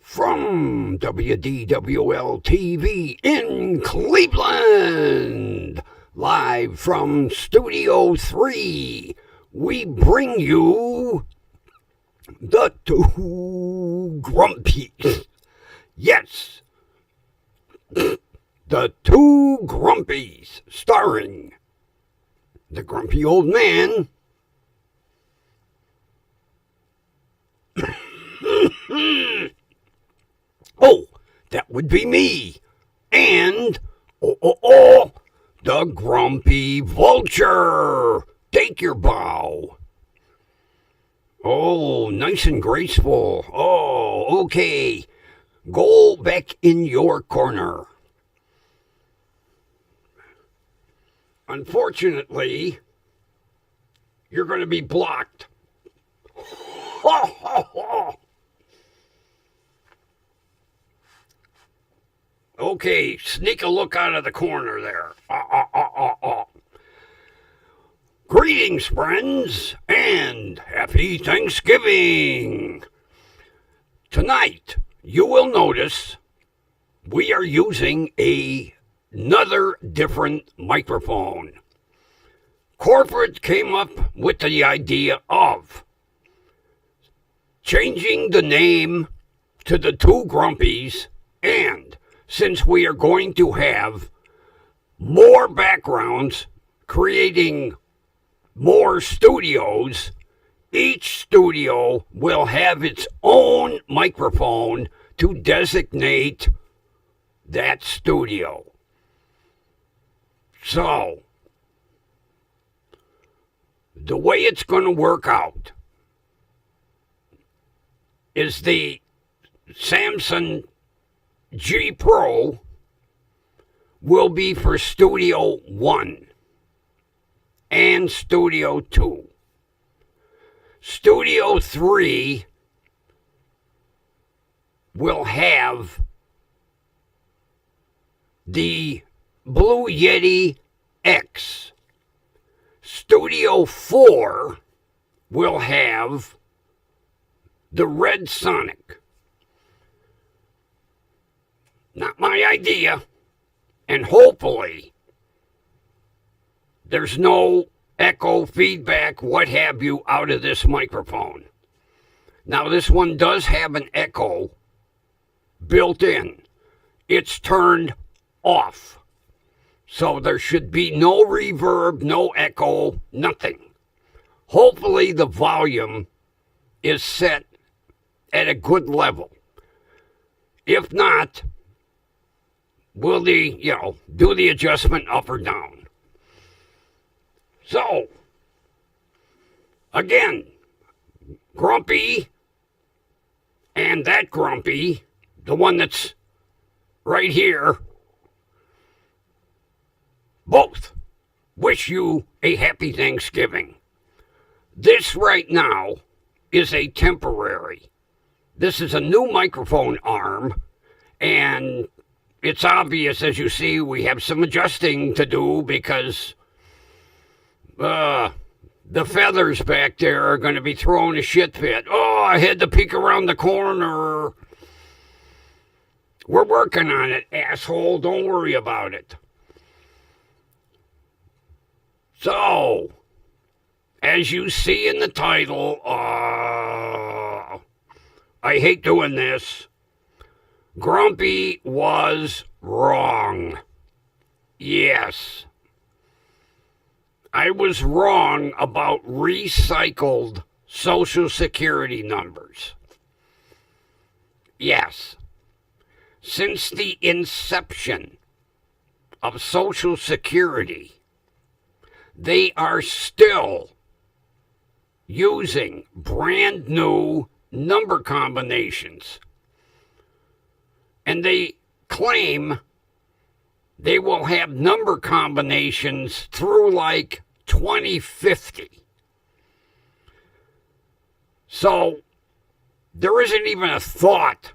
From WDWL TV in Cleveland, live from Studio 3, we bring you the Two Grumpies. Yes, the Two Grumpies, starring the grumpy old man, oh, that would be me. And, the grumpy vulture. Take your bow. Oh, nice and graceful. Oh, okay. Go back in your corner. Unfortunately, you're going to be blocked. Ho, ho, ho. Okay, sneak a look out of the corner there. Greetings, friends, and happy Thanksgiving. Tonight, you will notice we are using another different microphone. Corporate came up with the idea of changing the name to the Two Grumpies, and since we are going to have more backgrounds, creating more studios, each studio will have its own microphone to designate that studio. So, the way it's going to work out is the Samsung G Pro will be for Studio 1 and Studio 2. Studio 3 will have the Blue Yeti X. Studio 4 will have the Red Sonic. Not my idea, and hopefully there's no echo, feedback, what have you, out of this microphone. Now, this one does have an echo built in. It's turned off. So there should be no reverb, no echo, nothing. Hopefully the volume is set at a good level. If not, we'll do the adjustment up or down. So, again, Grumpy and that Grumpy, the one that's right here, both wish you a happy Thanksgiving. This right now is a temporary. This is a new microphone arm, and it's obvious, as you see, we have some adjusting to do because the feathers back there are going to be throwing a shit fit. Oh, I had to peek around the corner. We're working on it, asshole. Don't worry about it. So, as you see in the title, I hate doing this. Grumpy was wrong. Yes. I was wrong about recycled Social Security numbers. Yes. Since the inception of Social Security, they are still using brand new number combinations. And they claim they will have number combinations through like 2050. So there isn't even a thought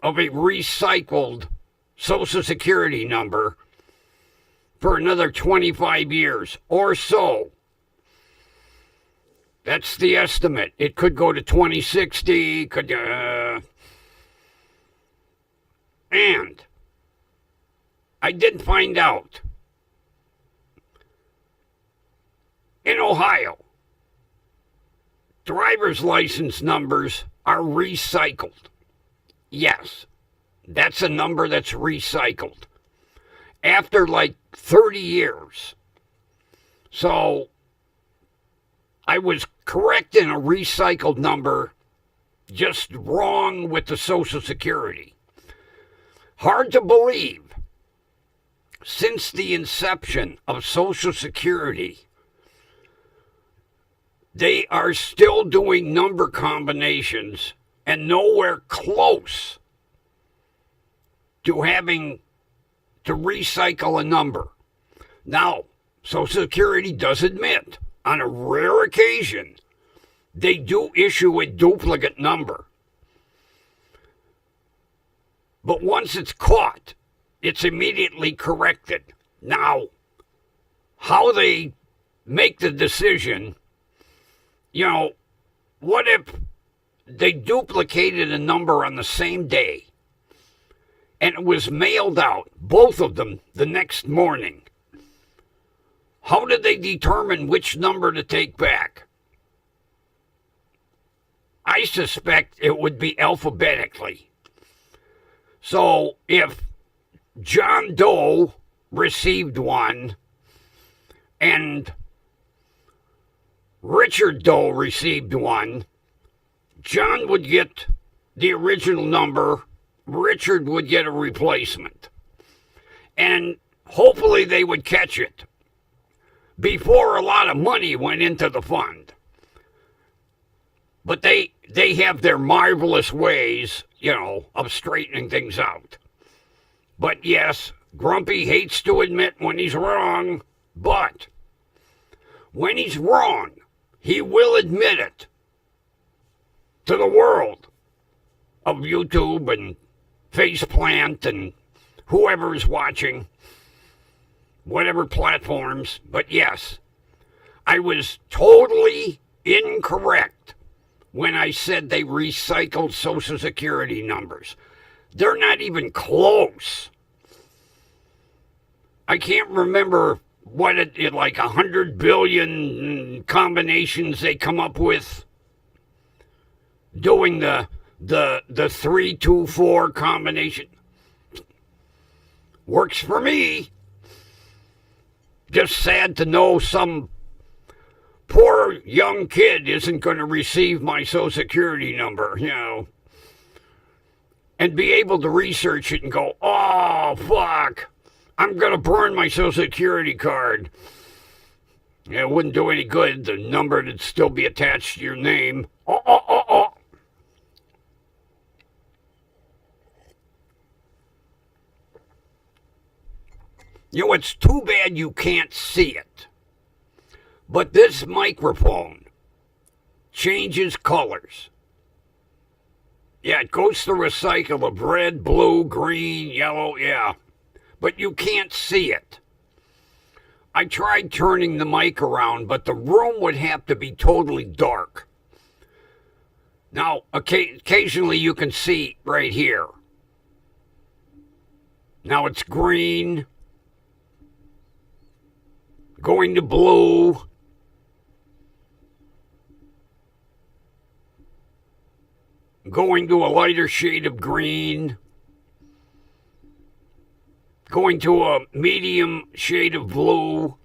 of a recycled Social Security number for another 25 years or so. That's the estimate. It could go to 2060, could And I did find out in Ohio, driver's license numbers are recycled. Yes, that's a number that's recycled after like 30 years. So I was correct in a recycled number, just wrong with the Social Security. Hard to believe. Since the inception of Social Security, they are still doing number combinations and nowhere close to having to recycle a number. Now, Social Security does admit, on a rare occasion, they do issue a duplicate number. But once it's caught, it's immediately corrected. Now, how they make the decision, what if they duplicated a number on the same day and it was mailed out, both of them, the next morning? How did they determine which number to take back? I suspect it would be alphabetically. So if John Doe received one and Richard Doe received one, John would get the original number, Richard would get a replacement. And hopefully they would catch it before a lot of money went into the fund. But they have their marvelous ways, of straightening things out. But yes, Grumpy hates to admit when he's wrong, but when he's wrong, he will admit it to the world of YouTube and Faceplant and whoever is watching, whatever platforms. But yes, I was totally incorrect when I said they recycled Social Security numbers. They're not even close. I can't remember what like 100 billion combinations they come up with doing the 3-2-4 combination. Works for me. Just sad to know some poor young kid isn't going to receive my Social Security number, and be able to research it and go, oh, fuck, I'm going to burn my Social Security card. Yeah, it wouldn't do any good. The number would still be attached to your name. Oh. It's too bad you can't see it. But this microphone changes colors. Yeah, it goes through a cycle of red, blue, green, yellow, yeah. But you can't see it. I tried turning the mic around, but the room would have to be totally dark. Now, occasionally you can see right here. Now it's green, going to blue, going to a lighter shade of green, going to a medium shade of blue,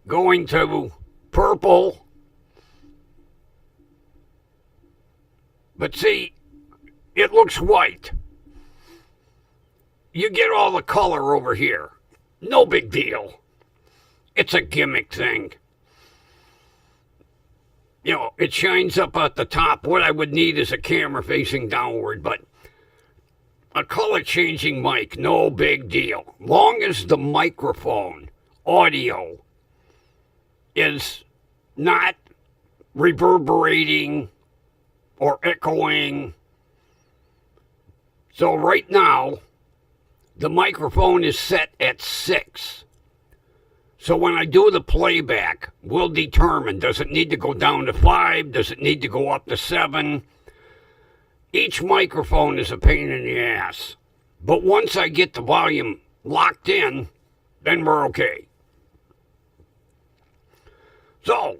going to purple. But see, it looks white. You get all the color over here. No big deal. It's a gimmick thing. It shines up at the top. What I would need is a camera facing downward, but a color-changing mic, no big deal. Long as the microphone audio is not reverberating or echoing. So right now, the microphone is set at 6. So when I do the playback, we'll determine, does it need to go down to 5? Does it need to go up to 7? Each microphone is a pain in the ass. But once I get the volume locked in, then we're okay. So,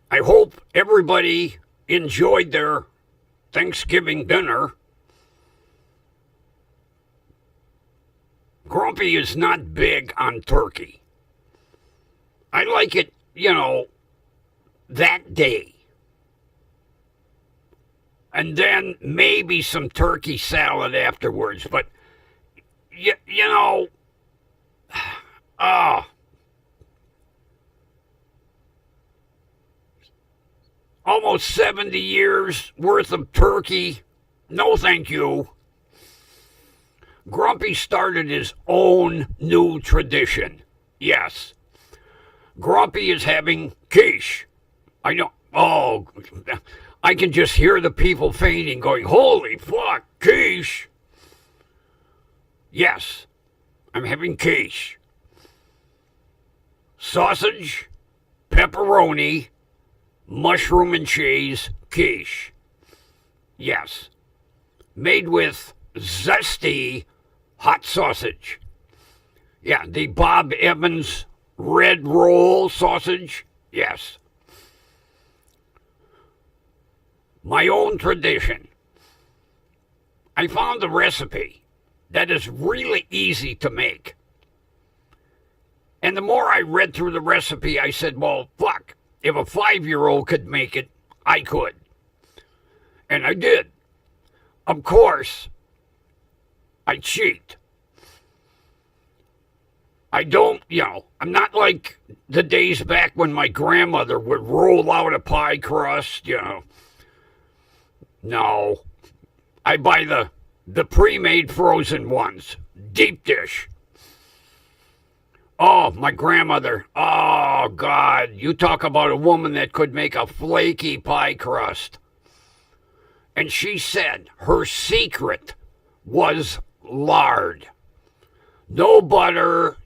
I hope everybody enjoyed their Thanksgiving dinner. Grumpy is not big on turkey. I like it, that day. And then maybe some turkey salad afterwards. But, almost 70 years worth of turkey. No, thank you. Grumpy started his own new tradition. Yes. Grumpy is having quiche. I know. Oh, I can just hear the people fainting, going, holy fuck, quiche. Yes, I'm having quiche. Sausage, pepperoni, mushroom and cheese quiche. Yes. Made with zesty hot sausage. Yeah, the Bob Evans red roll sausage. Yes. My own tradition. I found a recipe that is really easy to make. And the more I read through the recipe, I said, well, fuck. If a 5-year-old could make it, I could. And I did. Of course, I cheat. I don't, I'm not like the days back when my grandmother would roll out a pie crust, No. I buy the pre-made frozen ones. Deep dish. Oh, my grandmother. Oh, God. You talk about a woman that could make a flaky pie crust. And she said her secret was lard. No butter,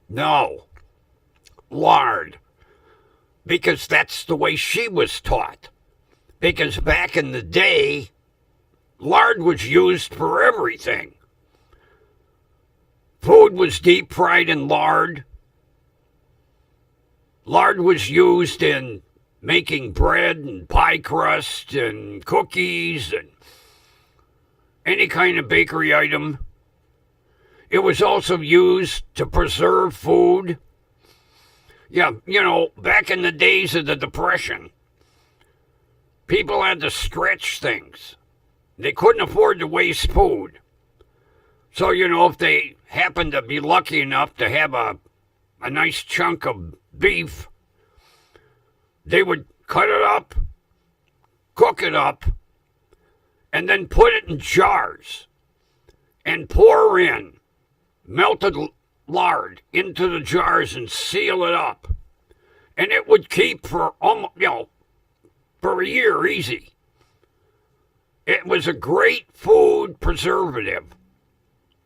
no. Lard. Because that's the way she was taught. Because back in the day, lard was used for everything. Food was deep fried in lard. Lard was used in making bread and pie crust and cookies and any kind of bakery item. It was also used to preserve food. Yeah, back in the days of the Depression, people had to stretch things. They couldn't afford to waste food. So, if they happened to be lucky enough to have a nice chunk of beef, they would cut it up, cook it up, and then put it in jars and pour in melted lard into the jars and seal it up. And it would keep for for a year easy. It was a great food preservative.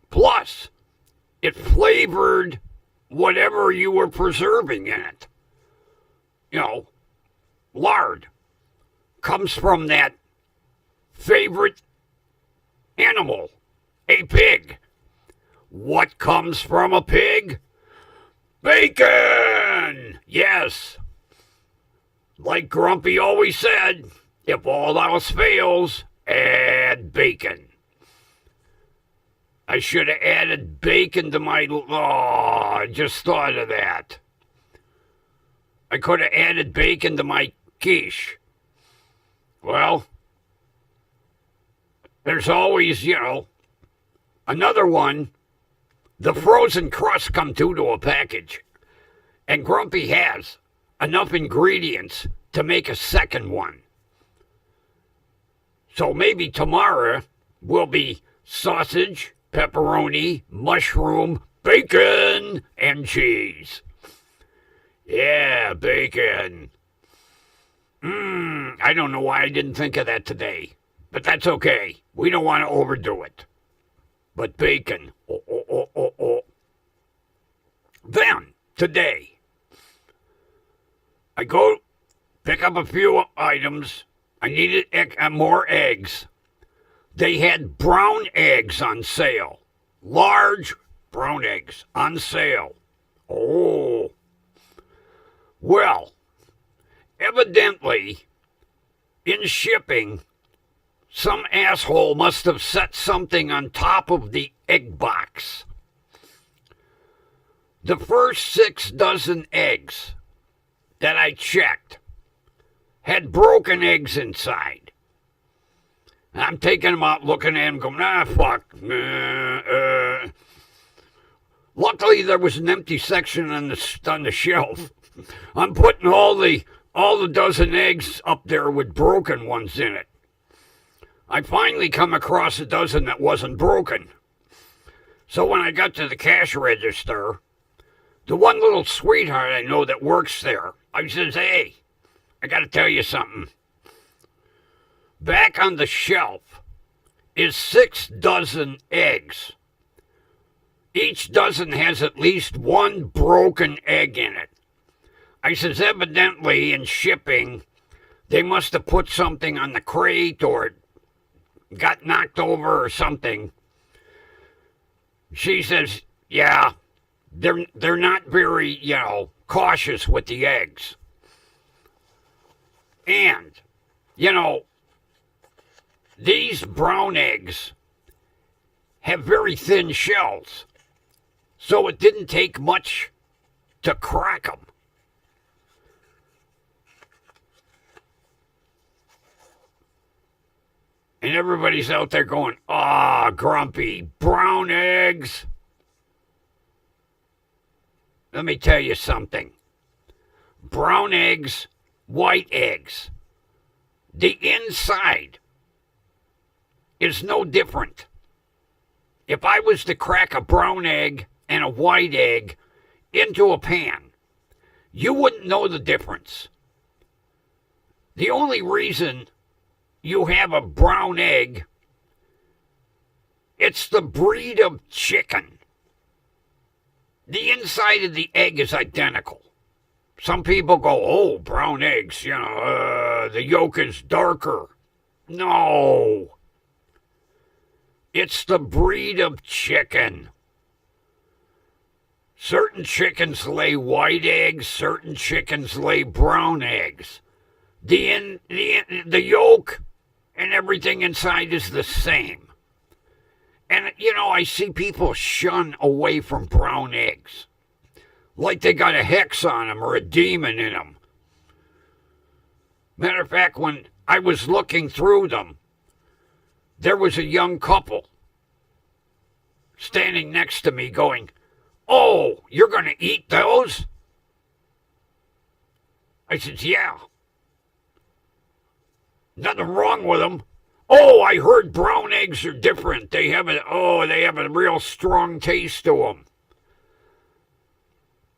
Plus, it flavored whatever you were preserving in it. Lard comes from that favorite animal, a pig. What comes from a pig? Bacon! Yes. Like Grumpy always said, if all else fails, add bacon. I should have added bacon to my... Oh, I just thought of that. I could have added bacon to my quiche. Well, there's always, another one. The frozen crust come to a package. And Grumpy has enough ingredients to make a second one. So maybe tomorrow will be sausage, pepperoni, mushroom, bacon, and cheese. Yeah, bacon. I don't know why I didn't think of that today. But that's okay. We don't want to overdo it. But bacon. Oh. Then, today, I go pick up a few items I needed more eggs. They had brown eggs on sale. Large brown eggs on sale. Oh. Well, evidently, in shipping, some asshole must have set something on top of the egg box. The first 6 dozen eggs that I checked had broken eggs inside. And I'm taking them out, looking at them, going, fuck. Luckily, there was an empty section on the shelf. I'm putting all the dozen eggs up there with broken ones in it. I finally come across a dozen that wasn't broken. So when I got to the cash register, the one little sweetheart I know that works there, I says, hey, I got to tell you something. Back on the shelf is 6 dozen eggs. Each dozen has at least 1 broken egg in it. I says, evidently in shipping, they must have put something on the crate or it got knocked over or something. She says, yeah, they're not very, cautious with the eggs. And, these brown eggs have very thin shells, so it didn't take much to crack them. And everybody's out there going, grumpy, brown eggs. Let me tell you something. Brown eggs, white eggs. The inside is no different. If I was to crack a brown egg and a white egg into a pan, you wouldn't know the difference. The only reason you have a brown egg, it's the breed of chicken. The inside of the egg is identical. Some people go, brown eggs, the yolk is darker. No. It's the breed of chicken. Certain chickens lay white eggs, certain chickens lay brown eggs. The yolk and everything inside is the same. And, I see people shun away from brown eggs. Like they got a hex on them or a demon in them. Matter of fact, when I was looking through them, there was a young couple standing next to me going, oh, you're going to eat those? I said, yeah. Nothing wrong with them. Oh, I heard brown eggs are different. They have a real strong taste to them.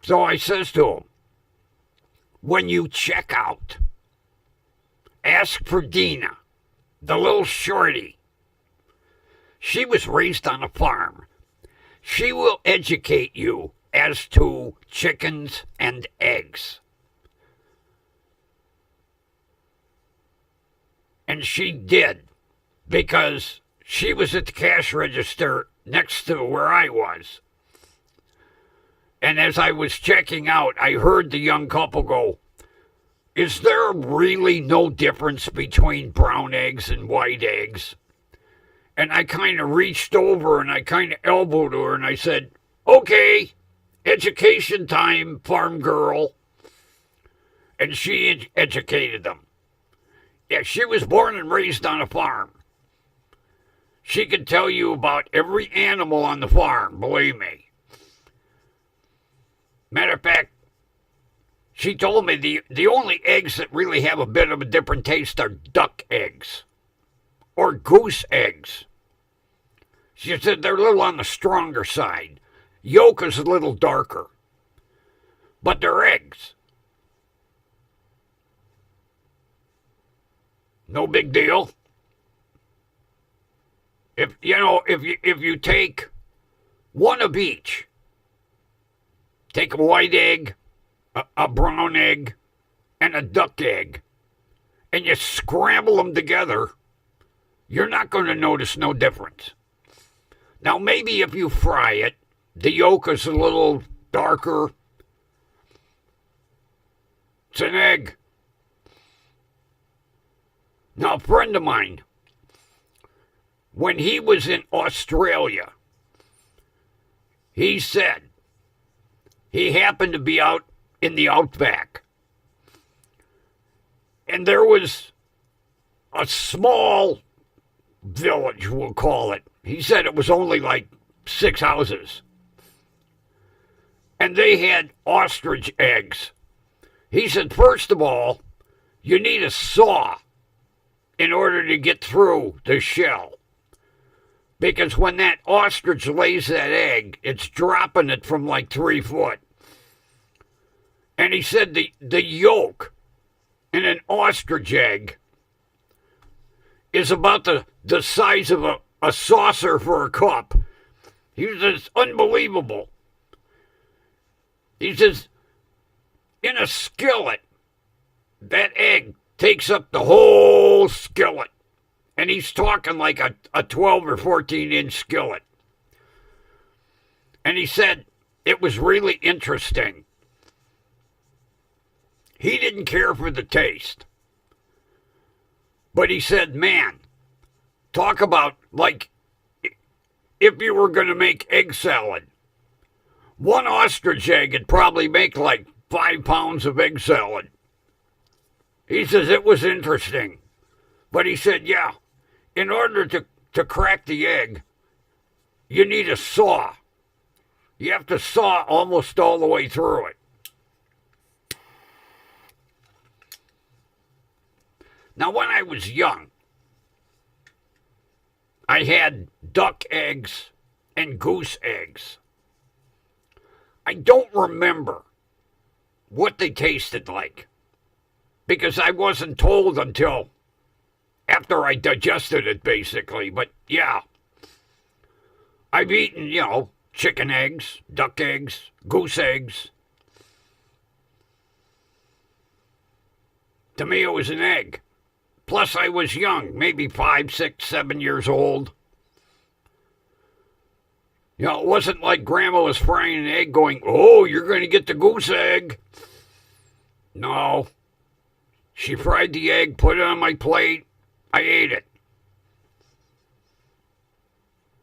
So I says to him, when you check out, ask for Dina, the little shorty. She was raised on a farm. She will educate you as to chickens and eggs. And she did, because she was at the cash register next to where I was. And as I was checking out, I heard the young couple go, is there really no difference between brown eggs and white eggs? And I kind of reached over and I kind of elbowed her and I said, okay, education time, farm girl. And she educated them. Yeah, she was born and raised on a farm. She could tell you about every animal on the farm, believe me. Matter of fact, she told me the only eggs that really have a bit of a different taste are duck eggs or goose eggs. She said they're a little on the stronger side. Yolk is a little darker. But they're eggs. No big deal. If you take one of each, take a white egg, a brown egg, and a duck egg, and you scramble them together, you're not going to notice no difference. Now, maybe if you fry it, the yolk is a little darker. It's an egg. Now, a friend of mine, when he was in Australia, he said he happened to be out in the outback, and there was a small village, we'll call it. He said it was only like 6 houses, and they had ostrich eggs. He said, first of all, you need a saw in order to get through the shell. Because when that ostrich lays that egg, it's dropping it from like 3 foot. And he said the yolk in an ostrich egg is about the size of a saucer for a cup. He says, it's unbelievable. He says, in a skillet, that egg takes up the whole skillet. And he's talking like a 12 or 14-inch skillet. And he said it was really interesting. He didn't care for the taste. But he said, man, talk about like if you were going to make egg salad. One ostrich egg would probably make like 5 pounds of egg salad. He says it was interesting. But he said, yeah, in order to crack the egg, you need a saw. You have to saw almost all the way through it. Now, when I was young, I had duck eggs and goose eggs. I don't remember what they tasted like because I wasn't told until after I digested it, basically. But yeah, I've eaten, chicken eggs, duck eggs, goose eggs. To me, it was an egg. Plus, I was young, maybe 5, 6, 7 years old. It wasn't like Grandma was frying an egg going, oh, you're going to get the goose egg. No. She fried the egg, put it on my plate. I ate it.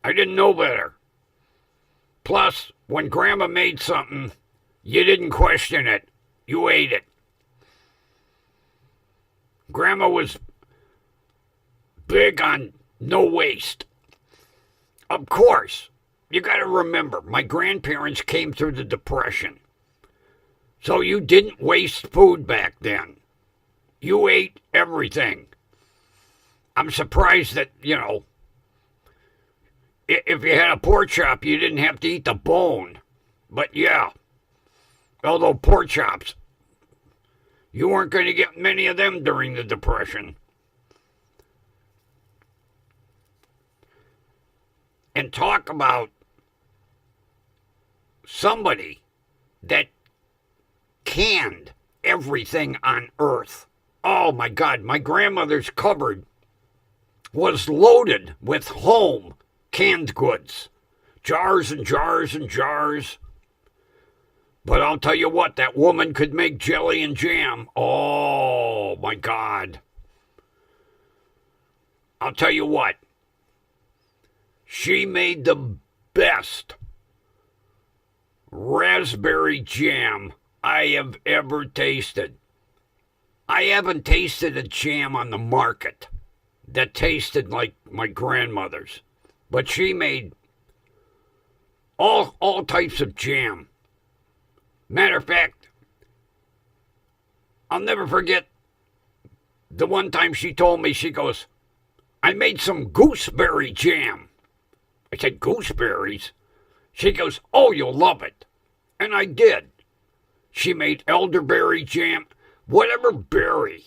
I didn't know better. Plus, when Grandma made something, you didn't question it. You ate it. Grandma was big on no waste. Of course, you got to remember, my grandparents came through the Depression. So you didn't waste food back then. You ate everything. I'm surprised that, if you had a pork chop, you didn't have to eat the bone. But yeah, although pork chops, you weren't going to get many of them during the Depression. And talk about somebody that canned everything on earth. Oh my God, my grandmother's cupboard was loaded with home canned goods. Jars and jars and jars. But I'll tell you what, that woman could make jelly and jam. Oh my God. I'll tell you what. She made the best raspberry jam I have ever tasted. I haven't tasted a jam on the market that tasted like my grandmother's. But she made all types of jam. Matter of fact, I'll never forget the one time she told me, she goes, I made some gooseberry jam. I said, gooseberries? She goes, oh, you'll love it. And I did. She made elderberry jam, whatever berry.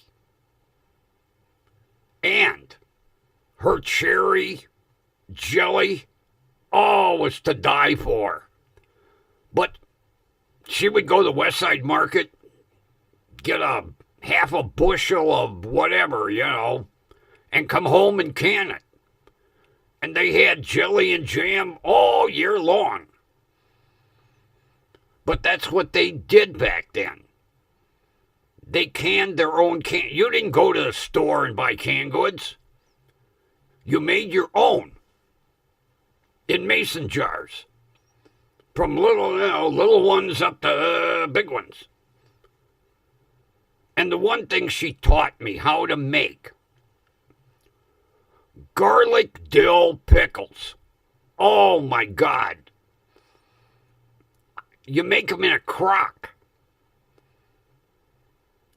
And her cherry jelly, was to die for. But she would go to the West Side Market, get a half a bushel of whatever, and come home and can it. And they had jelly and jam all year long. But that's what they did back then. They canned their own can. You didn't go to the store and buy canned goods. You made your own in mason jars. From little ones up to big ones. And the one thing she taught me how to make: garlic dill pickles. Oh my God. You make them in a crock.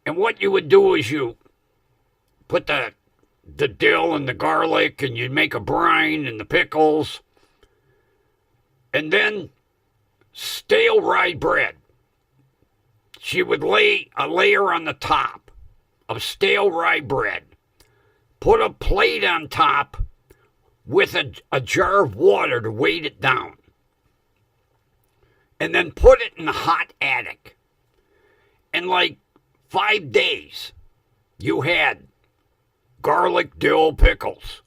And what you would do is you put the dill and the garlic, and you'd make a brine and the pickles. And then stale rye bread. She would lay a layer on the top of stale rye bread. Put a plate on top with a jar of water to weight it down. And then put it in the hot attic. In like 5 days, you had garlic dill pickles.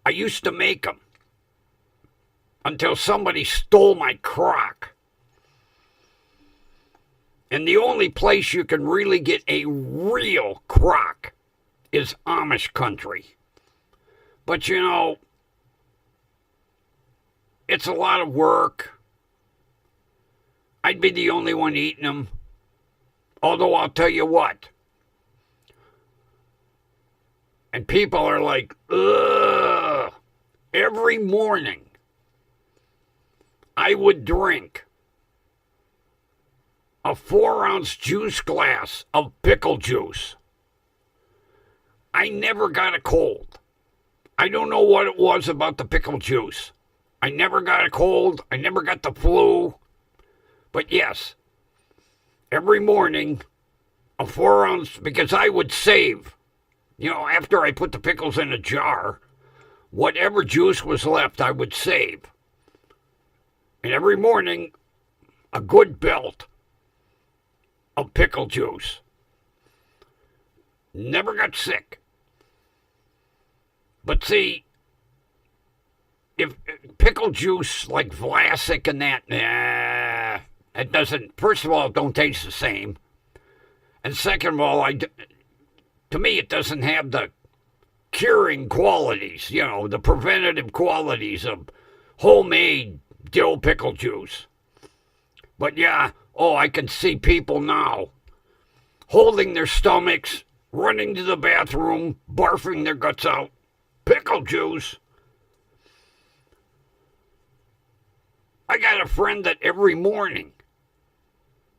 I used to make them until somebody stole my crock. And the only place you can really get a real crock is Amish country. But it's a lot of work. I'd be the only one eating them. Although I'll tell you what. And people are like, ugh. Every morning, I would drink a 4-ounce juice glass of pickle juice. I never got a cold. I don't know what it was about the pickle juice. I never got a cold. I never got the flu. But yes, every morning, a 4-ounce, because I would save, after I put the pickles in a jar, whatever juice was left, I would save. And every morning, a good belt of pickle juice. Never got sick. But see, if pickle juice like Vlasic and that, it doesn't, first of all, it don't taste the same. And second of all, to me, it doesn't have the curing qualities, the preventative qualities of homemade dill pickle juice. But yeah, I can see people now holding their stomachs, running to the bathroom, barfing their guts out. Pickle juice. I got a friend that every morning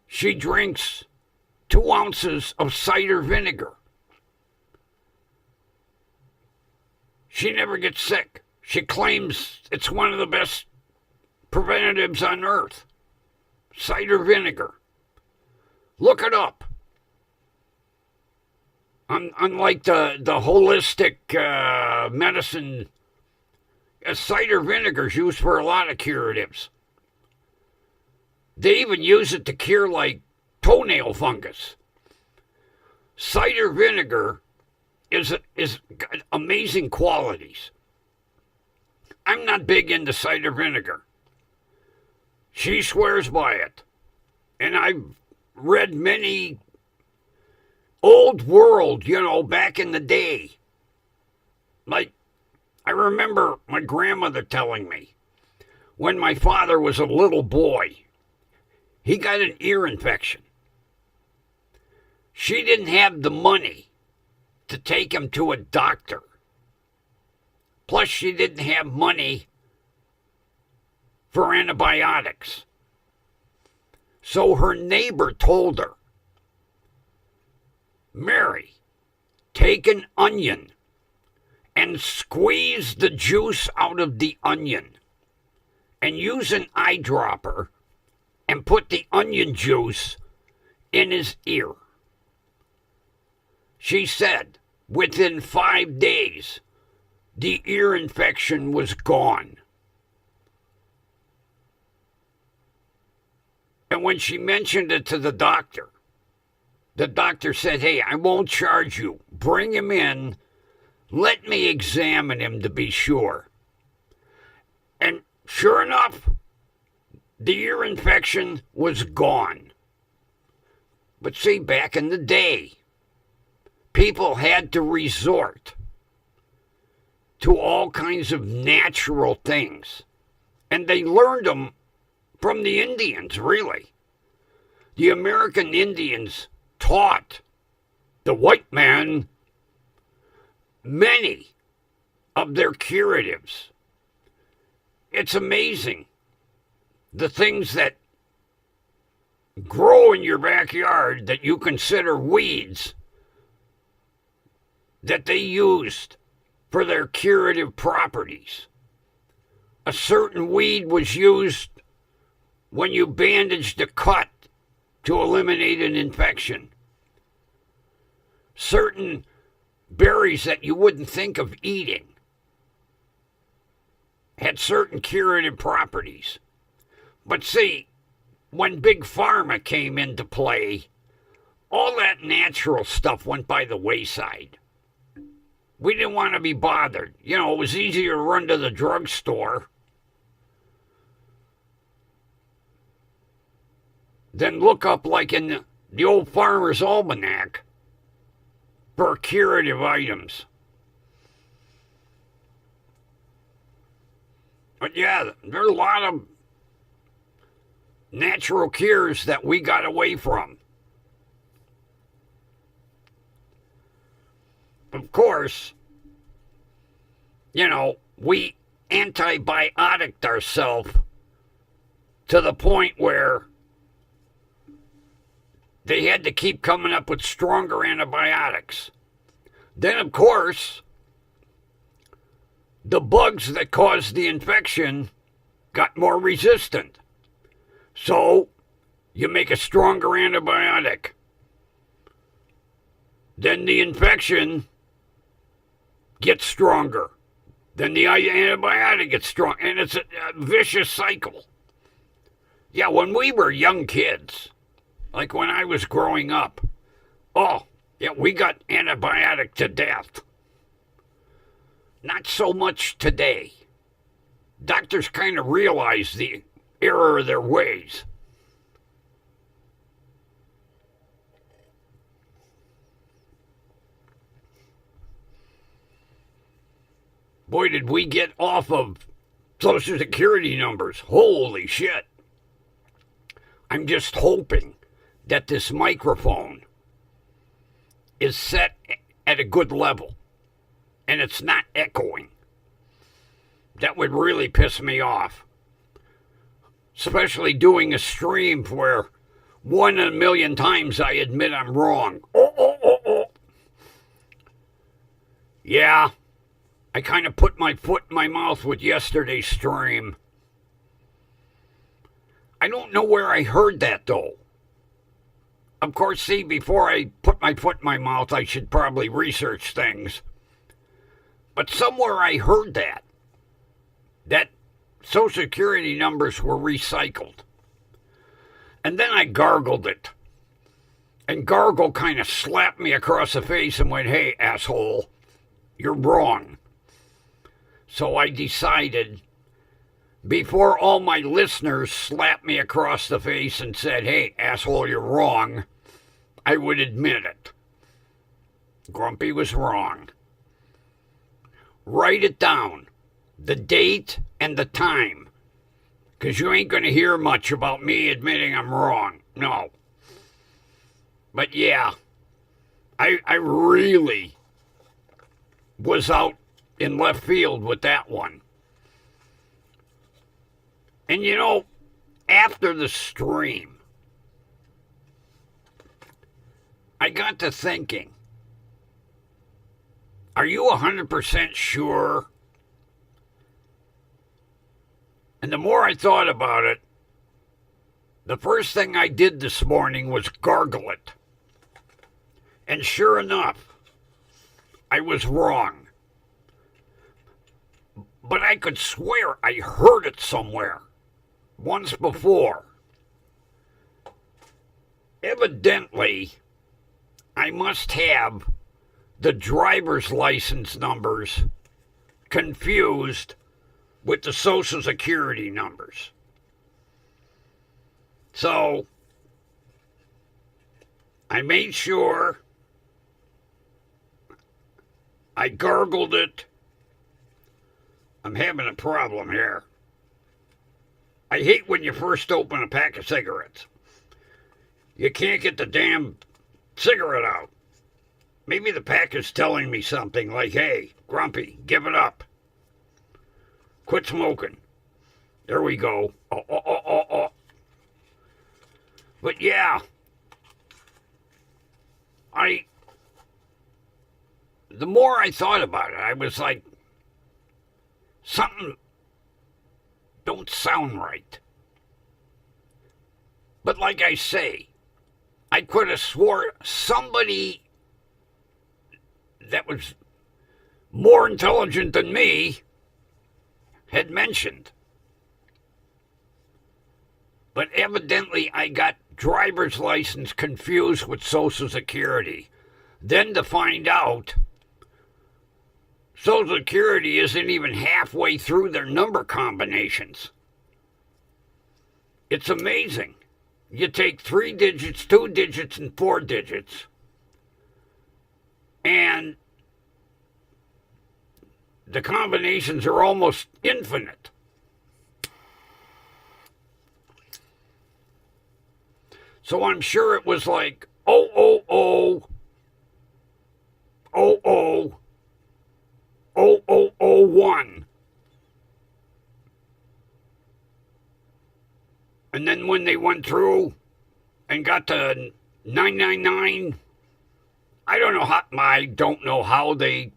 she drinks 2 ounces of cider vinegar. She never gets sick. She claims it's one of the best preventatives on earth. Cider vinegar. Look it up. Unlike the holistic medicine, cider vinegar is used for a lot of curatives. They even use it to cure like toenail fungus. Cider vinegar is got amazing qualities. I'm not big into cider vinegar. She swears by it. And I've read many old world, back in the day. Like, I remember my grandmother telling me, when my father was a little boy, he got an ear infection. She didn't have the money to take him to a doctor. Plus, she didn't have money for antibiotics. So her neighbor told her, Mary, take an onion and squeeze the juice out of the onion and use an eyedropper and put the onion juice in his ear. She said within 5 days, the ear infection was gone. And when she mentioned it to the doctor, the doctor said, hey, I won't charge you. Bring him in. Let me examine him to be sure. And sure enough, the ear infection was gone. But see, back in the day, people had to resort to all kinds of natural things. And they learned them from the Indians, really. The American Indians taught the white man many of their curatives. It's amazing the things that grow in your backyard that you consider weeds that they used for their curative properties. A certain weed was used when you bandaged a cut to eliminate an infection. Certain berries that you wouldn't think of eating had certain curative properties. But see, when Big Pharma came into play, all that natural stuff went by the wayside. We didn't want to be bothered. You know, it was easier to run to the drugstore than look up, like in the old Farmer's Almanac, for curative items. But yeah, there are a lot of natural cures that we got away from. Of course, you know, we antibioticed ourselves to the point where they had to keep coming up with stronger antibiotics. Then, of course, the bugs that caused the infection got more resistant. So, you make a stronger antibiotic. Then the infection gets stronger. Then the antibiotic gets strong. And it's a vicious cycle. Yeah, when we were young kids, like when I was growing up, oh, yeah, we got antibiotic to death. Not so much today. Doctors kind of realize the error of their ways. Boy, did we get off of Social Security numbers. Holy shit. I'm just hoping that this microphone is set at a good level and it's not echoing. That would really piss me off. Especially doing a stream where 1 in a million times I admit I'm wrong. Oh. Yeah, I kind of put my foot in my mouth with yesterday's stream. I don't know where I heard that, though. Of course, see, before I put my foot in my mouth, I should probably research things. But somewhere I heard that Social Security numbers were recycled. And then I gargled it. And Gargle kind of slapped me across the face and went, hey, asshole, you're wrong. So I decided, before all my listeners slapped me across the face and said, hey, asshole, you're wrong, I would admit it. Grumpy was wrong. Write it down, the date and the time, because you ain't going to hear much about me admitting I'm wrong. No. But yeah, I really was out in left field with that one. And you know, after the stream, I got to thinking, are you 100% sure? And the more I thought about it, the first thing I did this morning was gargle it. And sure enough, I was wrong. But I could swear I heard it somewhere once before. Evidently, I must have the driver's license numbers confused with the Social Security numbers. So I made sure I gargled it. I'm having a problem here. I hate when you first open a pack of cigarettes. You can't get the damn cigarette out. Maybe the pack is telling me something like, hey, Grumpy, give it up. Quit smoking. There we go. Oh. But yeah, the more I thought about it, I was like, something don't sound right. But like I say, I could have swore somebody that was more intelligent than me had mentioned. But evidently I got driver's license confused with Social Security. Then to find out Social Security isn't even halfway through their number combinations. It's amazing. You take 3 digits, 2 digits, and 4 digits, and the combinations are almost infinite. So I'm sure it was like 00000001. And then when they went through and got to 999, I don't know how they.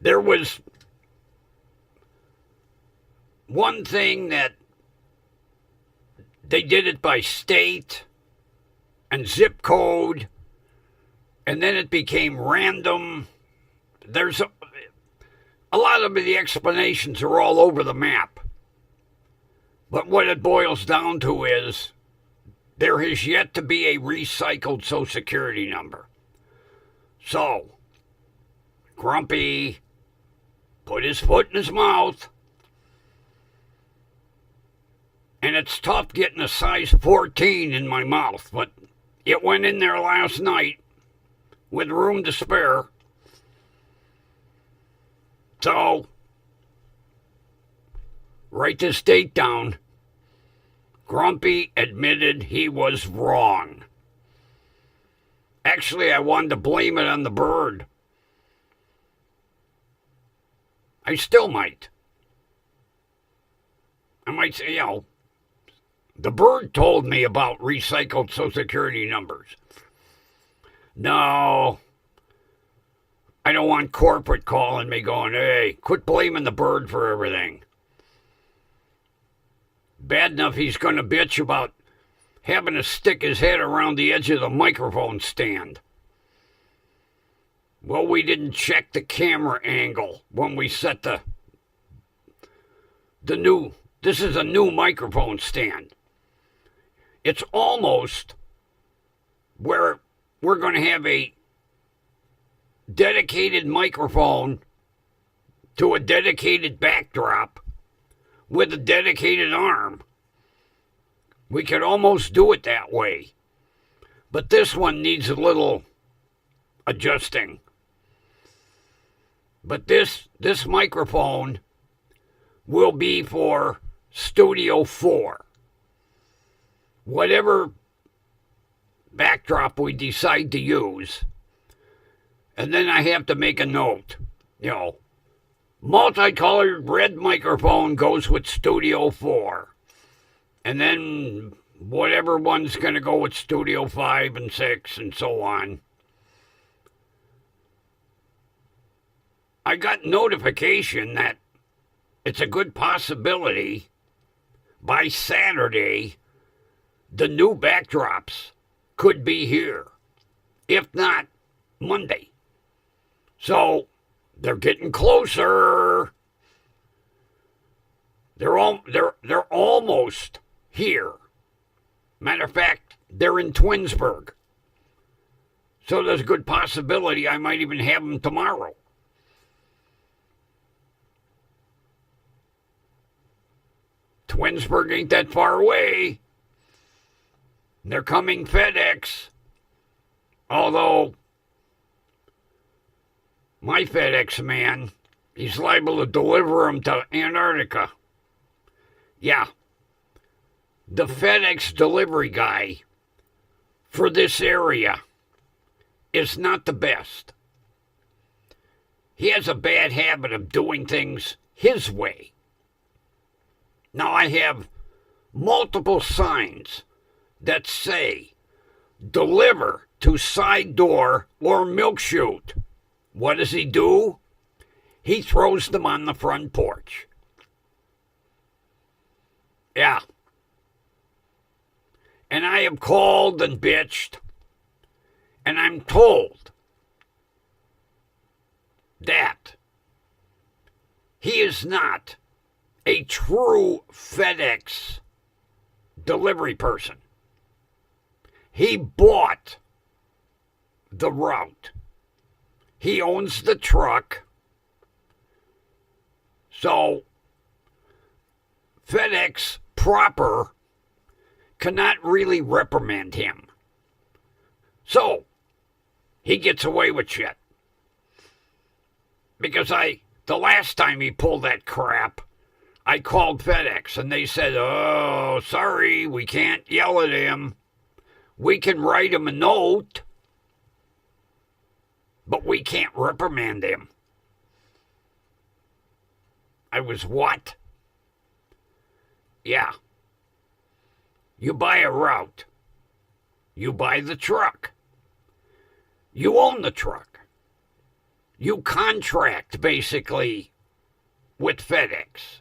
There was one thing that they did it by state and zip code, and then it became random. There's a lot of the explanations are all over the map. But what it boils down to is there has yet to be a recycled Social Security number. So, Grumpy put his foot in his mouth, and it's tough getting a size 14 in my mouth, but it went in there last night with room to spare. So, write this date down. Grumpy admitted he was wrong. Actually, I wanted to blame it on the bird. I still might. I might say, the bird told me about recycled Social Security numbers. No, I don't want corporate calling me going, hey, quit blaming the bird for everything. Bad enough he's going to bitch about having to stick his head around the edge of the microphone stand. Well, we didn't check the camera angle when we set the new, this is a new microphone stand. It's almost where we're going to have a dedicated microphone to a dedicated backdrop with a dedicated arm. We could almost do it that way. But this one needs a little adjusting. But this microphone will be for Studio 4. Whatever backdrop we decide to use. And then I have to make a note. Multicolored red microphone goes with Studio 4. And then whatever one's going to go with Studio 5 and 6 and so on. I got notification that it's a good possibility by Saturday the new backdrops could be here. If not, Monday. So they're getting closer. They're almost here. Matter of fact, They're in Twinsburg. So there's a good possibility I might even have them tomorrow. Twinsburg ain't that far away. They're coming FedEx. Although, my FedEx man, he's liable to deliver them to Antarctica. Yeah. The FedEx delivery guy for this area is not the best. He has a bad habit of doing things his way. Now, I have multiple signs that say, deliver to side door or milk chute. What does he do? He throws them on the front porch. Yeah. And I have called and bitched, and I'm told that he is not a true FedEx delivery person. He bought the route. He owns the truck. So FedEx proper cannot really reprimand him. So he gets away with shit. Because the last time he pulled that crap, I called FedEx and they said, oh, sorry, we can't yell at him. We can write him a note, but we can't reprimand him. I was what? Yeah. You buy a route. You buy the truck. You own the truck. You contract, basically, with FedEx.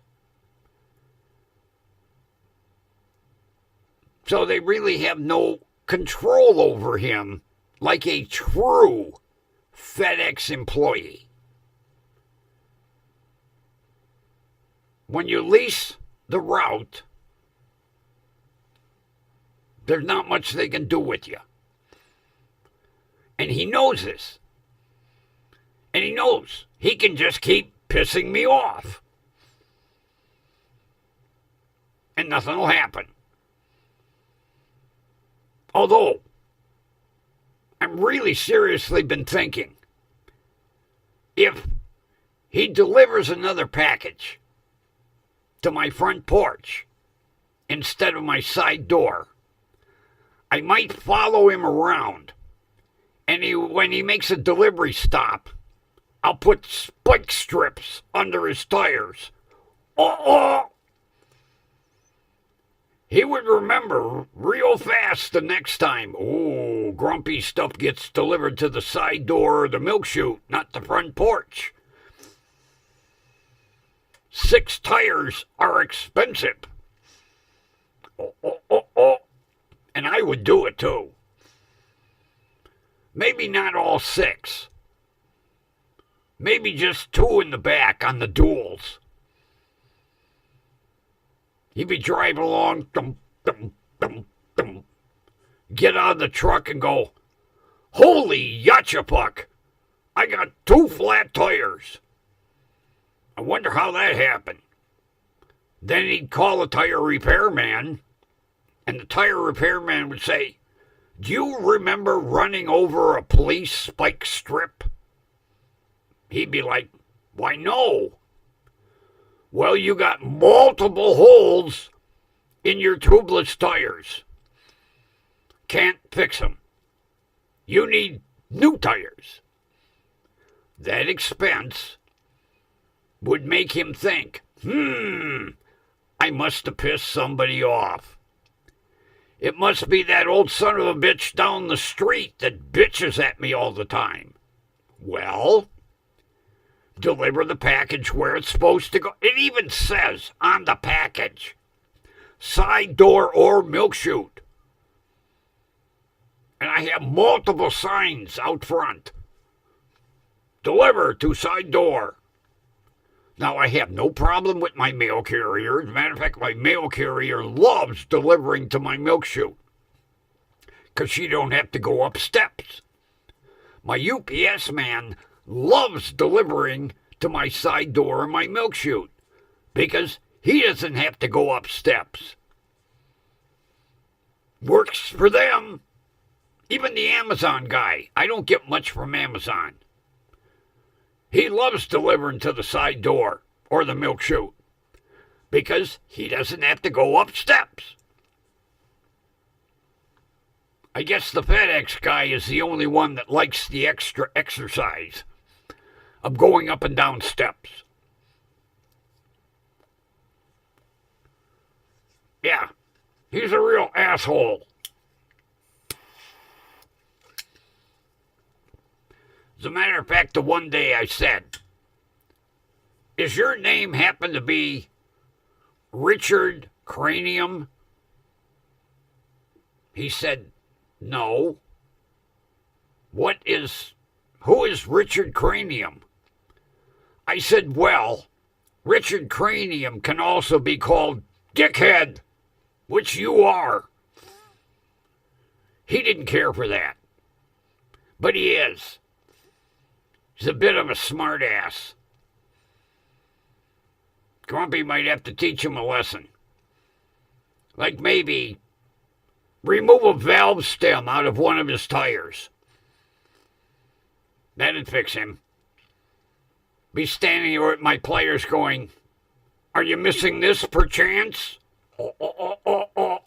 So they really have no control over him like a true FedEx employee. When you lease the route, there's not much they can do with you. And he knows this. And he knows he can just keep pissing me off. And nothing will happen. Although, I'm really seriously been thinking, if he delivers another package to my front porch instead of my side door, I might follow him around, and when he makes a delivery stop, I'll put spike strips under his tires. He would remember real fast the next time. Oh, grumpy stuff gets delivered to the side door or the milk chute, not the front porch. 6 tires are expensive. And I would do it too. Maybe not all 6. Maybe just 2 in the back on the duals. He'd be driving along, dum, dum, dum, dum. Get out of the truck and go, holy yachapuck, I got 2 flat tires. I wonder how that happened. Then he'd call a tire repairman, and the tire repairman would say, do you remember running over a police spike strip? He'd be like, why no. Well, you got multiple holes in your tubeless tires. Can't fix them. You need new tires. That expense would make him think, I must have pissed somebody off. It must be that old son of a bitch down the street that bitches at me all the time. Well, deliver the package where it's supposed to go. It even says on the package, side door or milk chute. And I have multiple signs out front. Deliver to side door. Now, I have no problem with my mail carrier. As a matter of fact, my mail carrier loves delivering to my milk chute. because she don't have to go up steps. My UPS man loves delivering to my side door in my milk chute because he doesn't have to go up steps. Works for them. Even the Amazon guy, I don't get much from Amazon. He loves delivering to the side door or the milk chute because he doesn't have to go up steps. I guess the FedEx guy is the only one that likes the extra exercise of going up and down steps. Yeah, he's a real asshole. As a matter of fact, the one day I said, "Is your name happen to be Richard Cranium?" He said, "No." Who is Richard Cranium? I said, "Well, Richard Cranium can also be called Dickhead, which you are." He didn't care for that, but he is. He's a bit of a smart ass. Grumpy might have to teach him a lesson. Like maybe remove a valve stem out of one of his tires. That'd fix him. Be standing here with my players going, "Are you missing this perchance?" Oh.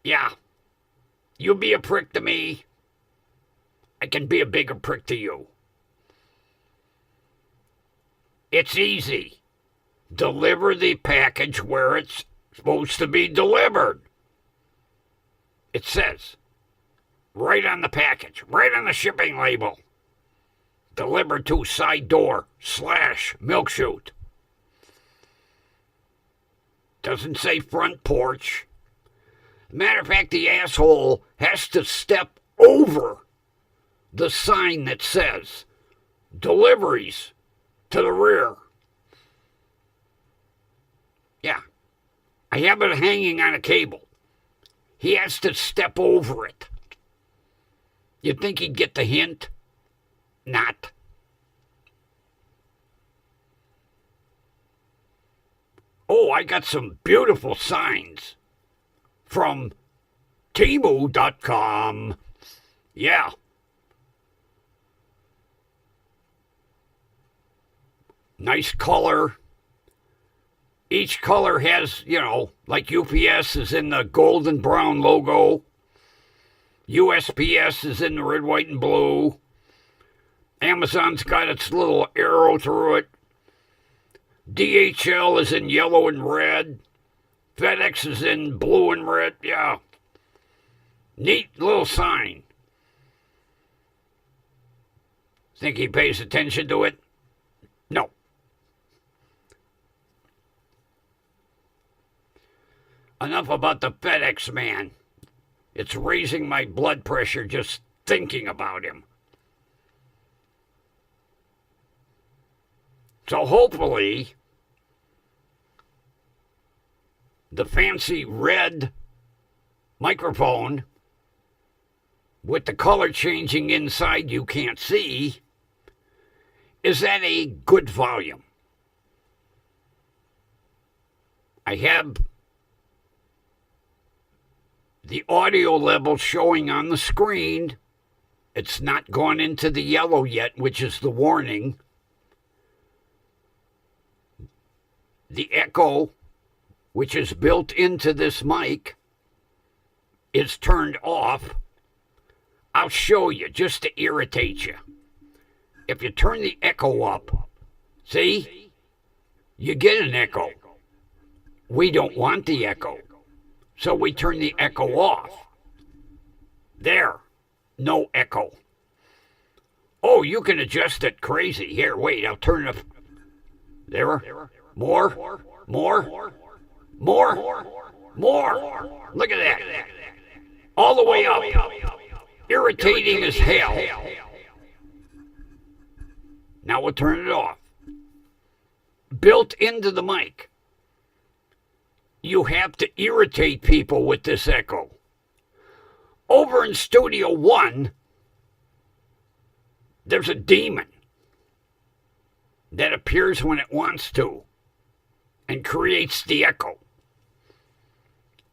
Yeah. You be a prick to me. I can be a bigger prick to you. It's easy. Deliver the package where it's supposed to be delivered. It says, right on the package, right on the shipping label, delivered to side door / milk chute. Doesn't say front porch. Matter of fact, the asshole has to step over the sign that says deliveries to the rear. Yeah. I have it hanging on a cable. He has to step over it. You'd think he'd get the hint? Not. Oh, I got some beautiful signs from Temu.com. Yeah. Nice color. Each color has, like UPS is in the gold and brown logo. USPS is in the red, white, and blue. Amazon's got its little arrow through it. DHL is in yellow and red. FedEx is in blue and red. Yeah. Neat little sign. Think he pays attention to it? No. Enough about the FedEx man. It's raising my blood pressure just thinking about him. So hopefully, the fancy red microphone with the color changing inside you can't see is at a good volume. I have the audio level showing on the screen. It's not gone into the yellow yet, which is the warning. The echo, which is built into this mic, is turned off. I'll show you just to irritate you. If you turn the echo up, see? You get an echo. We don't want the echo. So we turn the echo off. There. No echo. Oh, you can adjust it crazy. Here, wait, I'll turn it. There. More. Look at that. All the way up. Irritating as hell. Now we'll turn it off. Built into the mic. you have to irritate people with this echo. Over in Studio One, there's a demon that appears when it wants to and creates the echo.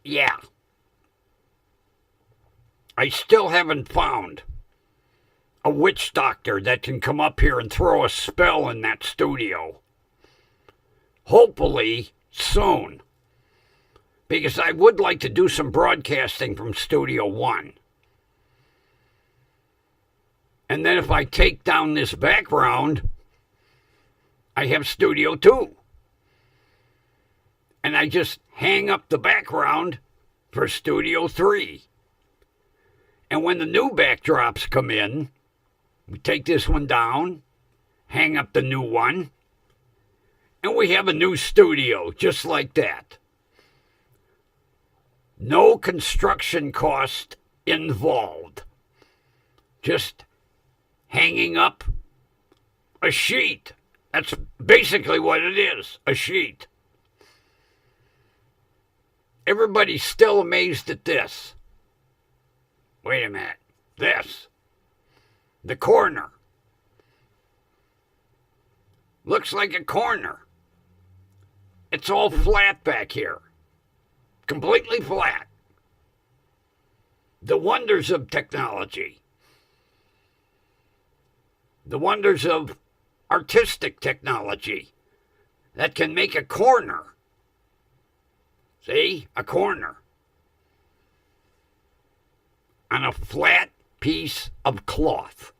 Yeah. I still haven't found a witch doctor that can come up here and throw a spell in that studio. Hopefully soon. Because I would like to do some broadcasting from Studio One. And then if I take down this background, I have Studio 2. And I just hang up the background for Studio 3. And when the new backdrops come in, we take this one down, hang up the new one, and we have a new studio just like that. No construction cost involved. Just hanging up a sheet. That's basically what it is, a sheet. Everybody's still amazed at this. Wait a minute. This. The corner. Looks like a corner. It's all flat back here. Completely flat. The wonders of technology. The wonders of artistic technology that can make a corner. See? A corner. On a flat piece of cloth.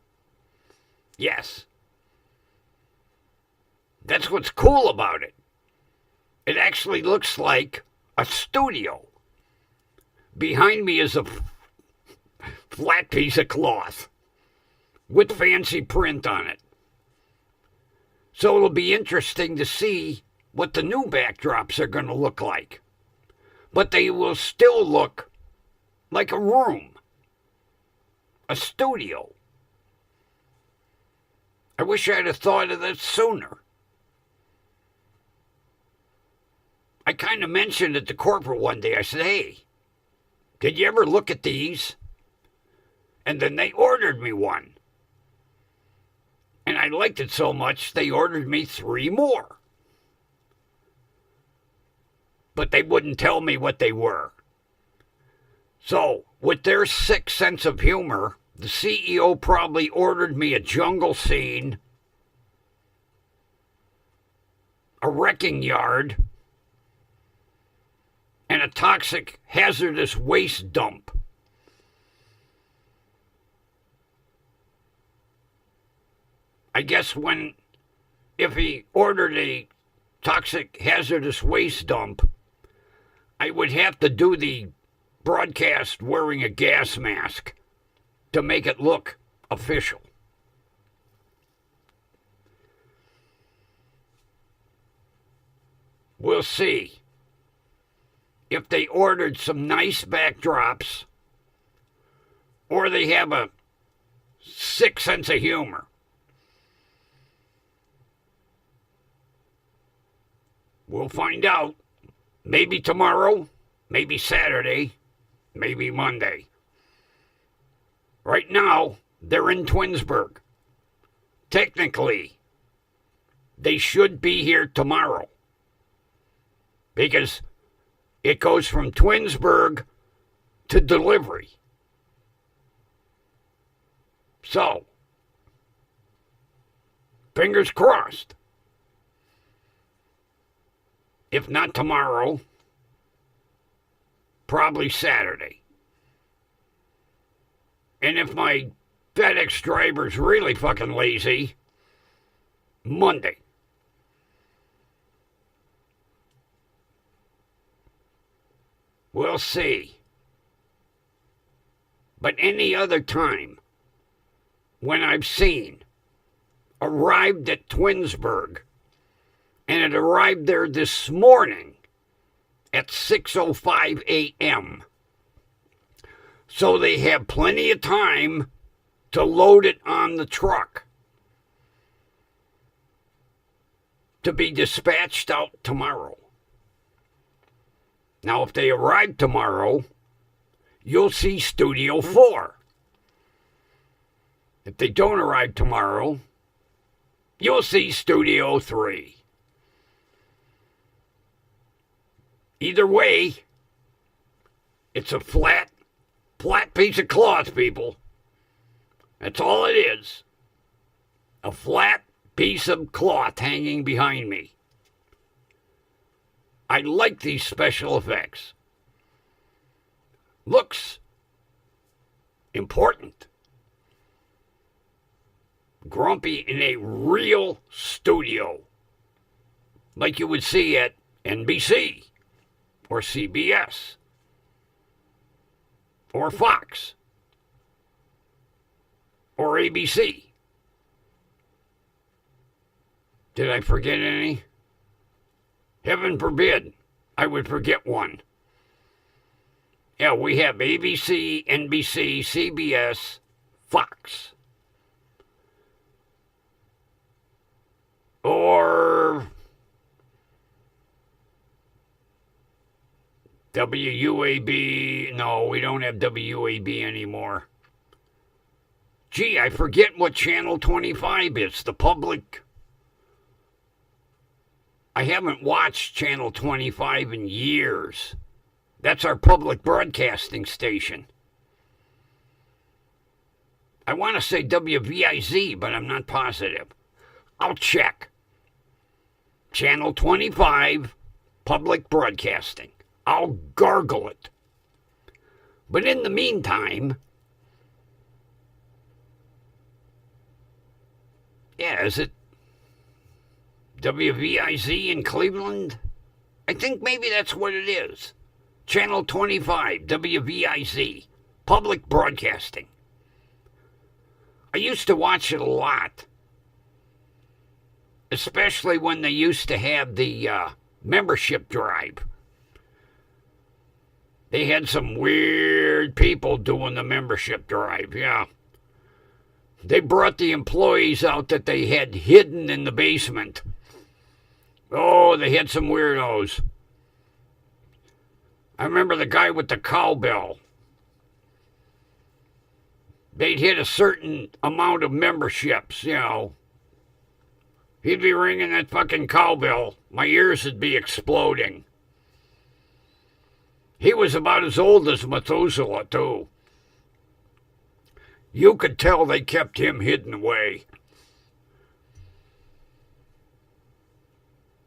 Yes. That's what's cool about it. It actually looks like a studio. Behind me is a flat piece of cloth with fancy print on it. So it'll be interesting to see what the new backdrops are going to look like. But they will still look like a room. A studio. I wish I'd have thought of that sooner. I kind of mentioned it to corporate one day. I said, hey, did you ever look at these? And then they ordered me one. And I liked it so much, they ordered me 3 more. But they wouldn't tell me what they were. So, with their sick sense of humor, the CEO probably ordered me a jungle scene, a wrecking yard, and a toxic, hazardous waste dump. I guess if he ordered a toxic, hazardous waste dump, I would have to do the broadcast wearing a gas mask to make it look official. We'll see if they ordered some nice backdrops or they have a sick sense of humor. We'll find out. Maybe tomorrow, maybe Saturday, maybe Monday. Right now, they're in Twinsburg. Technically, they should be here tomorrow. Because it goes from Twinsburg to delivery. So, fingers crossed. If not tomorrow, probably Saturday. And if my FedEx driver's really fucking lazy, Monday. We'll see. But any other time, when I've seen arrived at Twinsburg, and it arrived there this morning at 6:05 a.m., so they have plenty of time to load it on the truck to be dispatched out tomorrow. Now, if they arrive tomorrow, you'll see Studio 4. If they don't arrive tomorrow, you'll see Studio 3. Either way, it's a flat piece of cloth, people. That's all it is. A flat piece of cloth hanging behind me. I like these special effects. Looks important. Grumpy in a real studio, like you would see at NBC or CBS or Fox or ABC. Did I forget any? Heaven forbid I would forget one. Yeah, we have ABC, NBC, CBS, Fox. Or WUAB. No, we don't have WUAB anymore. Gee, I forget what Channel 25 is. The public. I haven't watched Channel 25 in years. That's our public broadcasting station. I want to say WVIZ, but I'm not positive. I'll check. Channel 25, public broadcasting. I'll gargle it. But in the meantime, yeah, is it WVIZ in Cleveland? I think maybe that's what it is. Channel 25, WVIZ, public broadcasting. I used to watch it a lot, especially when they used to have the membership drive. They had some weird people doing the membership drive, yeah. They brought the employees out that they had hidden in the basement. Oh, they had some weirdos. I remember the guy with the cowbell. They'd hit a certain amount of memberships, you know. He'd be ringing that fucking cowbell. My ears would be exploding. He was about as old as Methuselah, too. You could tell they kept him hidden away.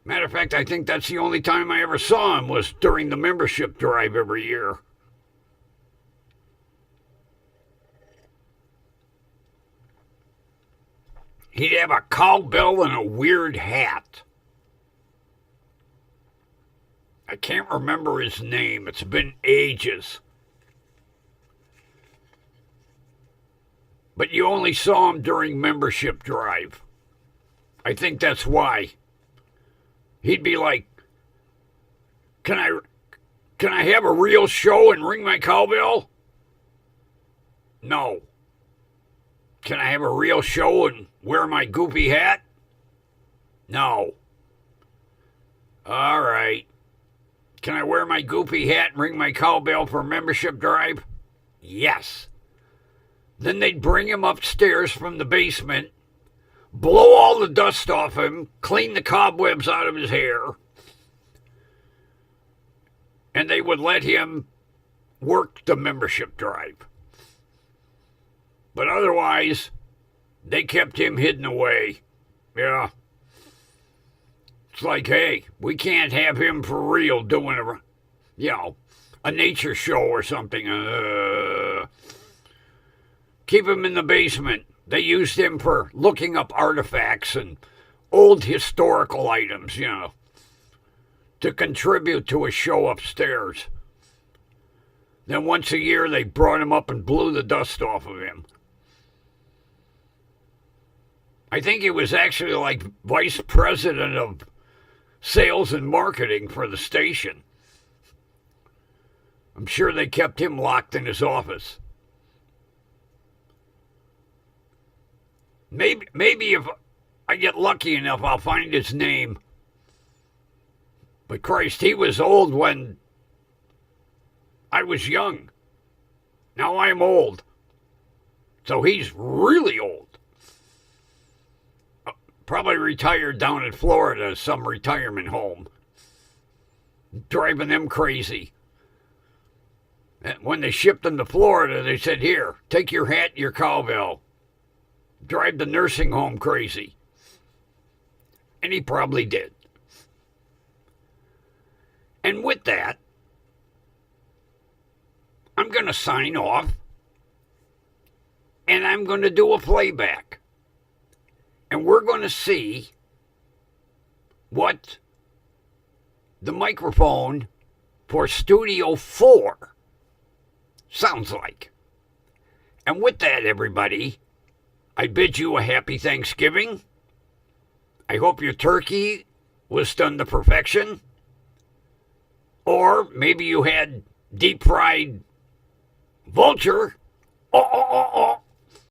Matter of fact, I think that's the only time I ever saw him was during the membership drive every year. He'd have a cowbell and a weird hat. I can't remember his name. It's been ages. But you only saw him during membership drive. I think that's why. He'd be like, Can I have a real show and ring my cowbell? No. Can I have a real show and wear my goofy hat? No. All right. Can I wear my goofy hat and ring my cowbell for a membership drive? Yes. Then they'd bring him upstairs from the basement, blow all the dust off him, clean the cobwebs out of his hair, and they would let him work the membership drive. But otherwise, they kept him hidden away. Yeah. It's like, hey, we can't have him for real doing a nature show or something. Keep him in the basement. They used him for looking up artifacts and old historical items, to contribute to a show upstairs. Then once a year, they brought him up and blew the dust off of him. I think he was actually like vice president of sales and marketing for the station. I'm sure they kept him locked in his office. Maybe if I get lucky enough, I'll find his name. But Christ, he was old when I was young. Now I'm old. So he's really old. Probably retired down in Florida, some retirement home. Driving them crazy. And when they shipped him to Florida, they said, here, take your hat and your cowbell. Drive the nursing home crazy. And he probably did. And with that, I'm going to sign off. And I'm going to do a playback. And we're going to see what the microphone for Studio 4 sounds like. And with that, everybody, I bid you a happy Thanksgiving. I hope your turkey was done to perfection. Or maybe you had deep fried vulture. Oh, oh, oh, oh.